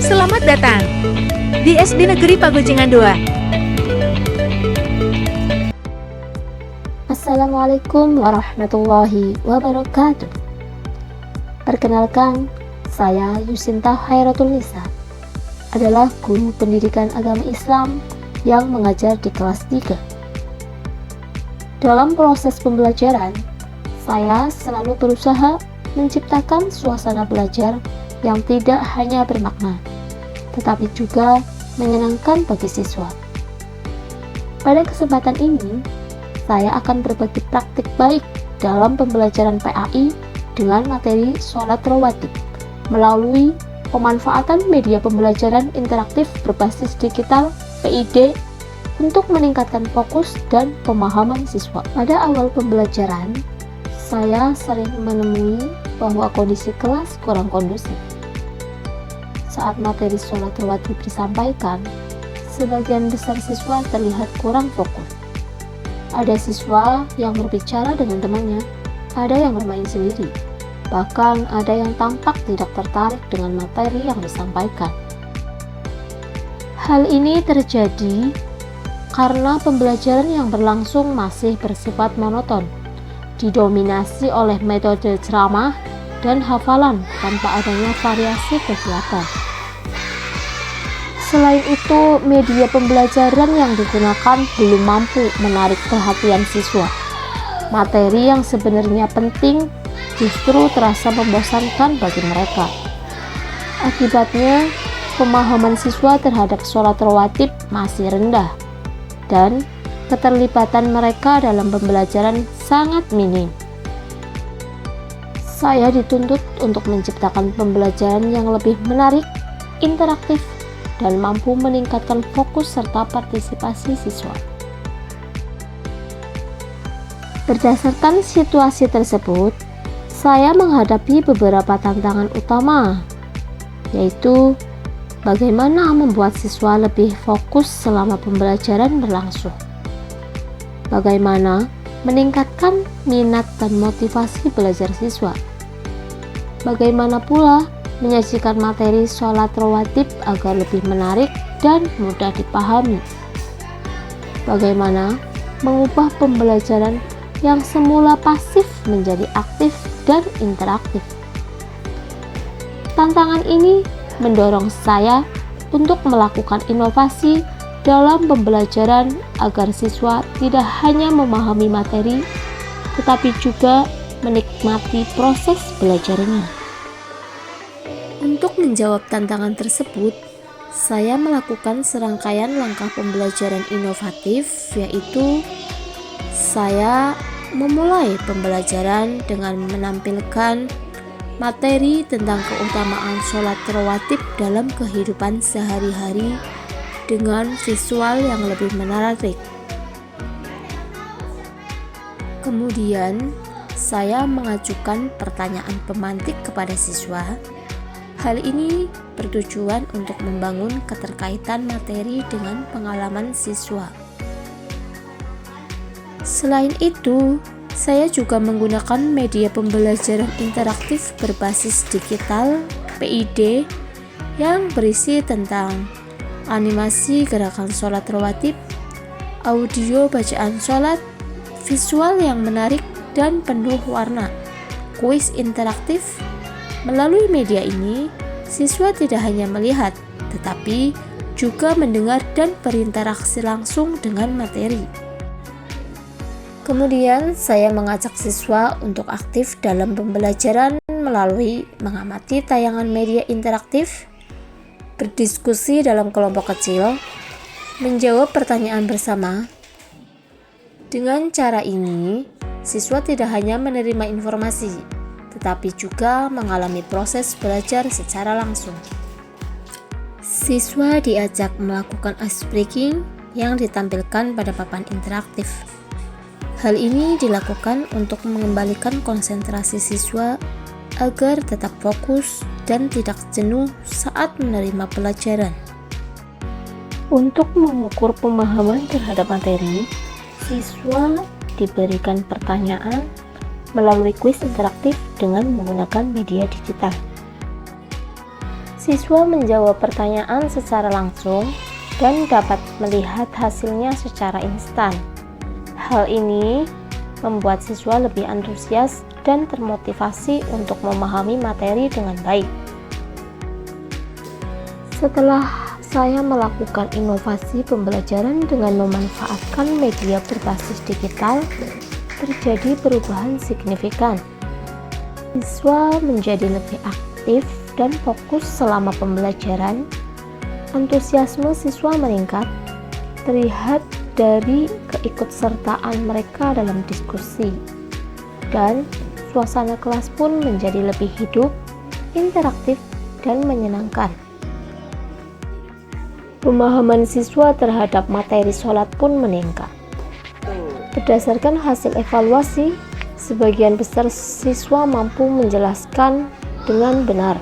Selamat datang di SD Negeri Pagujengan 2. Assalamualaikum warahmatullahi wabarakatuh. Perkenalkan, saya Yusinta Hairatul Nisa, adalah guru pendidikan agama Islam yang mengajar di kelas 3. Dalam proses pembelajaran, saya selalu berusaha menciptakan suasana belajar yang tidak hanya bermakna, tetapi juga menyenangkan bagi siswa. Pada kesempatan ini, saya akan berbagi praktik baik dalam pembelajaran PAI dengan materi sholat rawatib melalui pemanfaatan media pembelajaran interaktif berbasis digital PID untuk meningkatkan fokus dan pemahaman siswa. Pada awal pembelajaran, saya sering menemui bahwa kondisi kelas kurang kondusif. Saat materi sholat rawatib disampaikan, sebagian besar siswa terlihat kurang fokus. Ada siswa yang berbicara dengan temannya, ada yang bermain sendiri, bahkan ada yang tampak tidak tertarik dengan materi yang disampaikan. Hal ini terjadi karena pembelajaran yang berlangsung masih bersifat monoton, didominasi oleh metode ceramah dan hafalan tanpa adanya variasi kegiatan. Selain itu, media pembelajaran yang digunakan belum mampu menarik perhatian siswa. Materi yang sebenarnya penting justru terasa membosankan bagi mereka. Akibatnya, pemahaman siswa terhadap sholat rawatib masih rendah dan keterlibatan mereka dalam pembelajaran sangat minim. Saya dituntut untuk menciptakan pembelajaran yang lebih menarik, interaktif, dan mampu meningkatkan fokus serta partisipasi siswa. Berdasarkan situasi tersebut, saya menghadapi beberapa tantangan utama, yaitu bagaimana membuat siswa lebih fokus selama pembelajaran berlangsung, bagaimana meningkatkan minat dan motivasi belajar siswa, bagaimana pula menyajikan materi sholat rawatib agar lebih menarik dan mudah dipahami, bagaimana mengubah pembelajaran yang semula pasif menjadi aktif dan interaktif. Tantangan ini mendorong saya untuk melakukan inovasi dalam pembelajaran agar siswa tidak hanya memahami materi, tetapi juga menikmati proses belajarnya. Untuk menjawab tantangan tersebut, saya melakukan serangkaian langkah pembelajaran inovatif, yaitu saya memulai pembelajaran dengan menampilkan materi tentang keutamaan sholat rawatib dalam kehidupan sehari-hari dengan visual yang lebih menarik. Kemudian, saya mengajukan pertanyaan pemantik kepada siswa. Hal ini bertujuan untuk membangun keterkaitan materi dengan pengalaman siswa. Selain itu, saya juga menggunakan media pembelajaran interaktif berbasis digital PID yang berisi tentang animasi gerakan sholat rawatib, audio bacaan sholat, visual yang menarik dan penuh warna, kuis interaktif. Melalui media ini, siswa tidak hanya melihat, tetapi juga mendengar dan berinteraksi langsung dengan materi. Kemudian, saya mengajak siswa untuk aktif dalam pembelajaran melalui mengamati tayangan media interaktif, berdiskusi dalam kelompok kecil, menjawab pertanyaan bersama. Dengan cara ini, siswa tidak hanya menerima informasi, tetapi juga mengalami proses belajar secara langsung. Siswa diajak melakukan ice breaking yang ditampilkan pada papan interaktif. Hal ini dilakukan untuk mengembalikan konsentrasi siswa agar tetap fokus dan tidak jenuh saat menerima pelajaran. Untuk mengukur pemahaman terhadap materi, siswa diberikan pertanyaan melalui kuis interaktif dengan menggunakan media digital. Siswa menjawab pertanyaan secara langsung dan dapat melihat hasilnya secara instan. Hal ini membuat siswa lebih antusias dan termotivasi untuk memahami materi dengan baik. Setelah saya melakukan inovasi pembelajaran dengan memanfaatkan media berbasis digital, terjadi perubahan signifikan. Siswa menjadi lebih aktif dan fokus selama pembelajaran. Antusiasme siswa meningkat, terlihat dari keikutsertaan mereka dalam diskusi, dan suasana kelas pun menjadi lebih hidup, interaktif, dan menyenangkan. Pemahaman siswa terhadap materi sholat pun meningkat. Berdasarkan hasil evaluasi, sebagian besar siswa mampu menjelaskan dengan benar.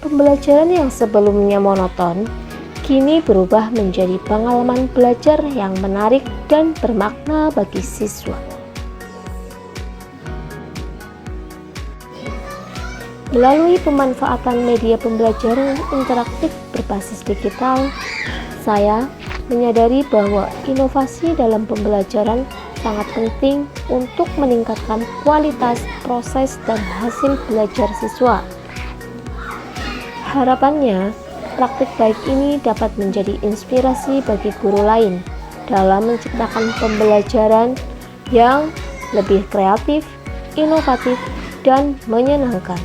Pembelajaran yang sebelumnya monoton, kini berubah menjadi pengalaman belajar yang menarik dan bermakna bagi siswa. Melalui pemanfaatan media pembelajaran interaktif berbasis digital, saya menyadari bahwa inovasi dalam pembelajaran sangat penting untuk meningkatkan kualitas proses dan hasil belajar siswa. Harapannya, praktik baik ini dapat menjadi inspirasi bagi guru lain dalam menciptakan pembelajaran yang lebih kreatif, inovatif, dan menyenangkan.